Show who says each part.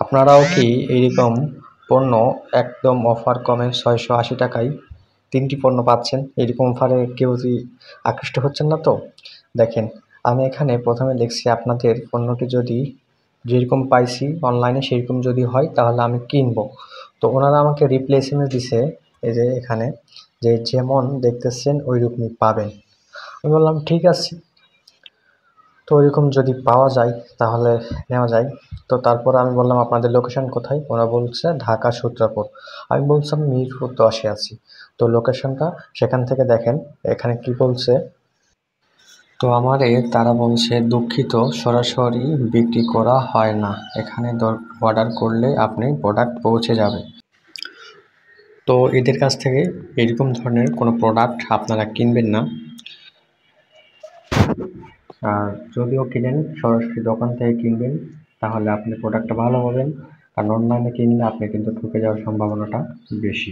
Speaker 1: আপনারাও কি এইরকম পণ্য একদম অফার কমে ৬৮০ টাকায় ৩টি পণ্য পাচ্ছেন? এরকম অফারে কেউ আকৃষ্ট হচ্ছেন না তো? দেখেন, আমি এখানে প্রথমে লিখছি আপনাদের পণ্যটি যদি যেরকম পাইছি অনলাইনে সেরকম যদি হয় তাহলে আমি কিনবো। তো ওনারা আমাকে রিপ্লাই এসএমএস দিছে এই যে এখানে, যে যেমন দেখতেছেন ওইরকমই পাবেন। আমি বললাম ঠিক আছে। তো ওইরকম যদি পাওয়া যায় তাহলে নেওয়া যায়। তো তারপর আমি বললাম আপনাদের লোকেশন কোথায়? ওরা বলছে ঢাকা সূত্রাপুর। আমি বলছিলাম মিরপুর ১০ এ আছি। তো লোকেশনটা সেখান থেকে দেখেন এখানে কি বলছে। তো আমারে তারা বলছে দুঃখিত, সরাসরি বিক্রি করা হয় না, এখানে অর্ডার করলে আপনি প্রোডাক্ট পৌঁছে যাবে। তো এদের কাছ থেকে এরকম ধরনের কোনো প্রোডাক্ট আপনারা কিনবেন না। আর যদিও কিনেন সরাসরি দোকান থেকে কিনবেন, তাহলে আপনি প্রোডাক্টটা ভালো পাবেন। কারণ অনলাইনে কিনলে আপনি কিন্তু ঠকে যাওয়ার সম্ভাবনাটা বেশি।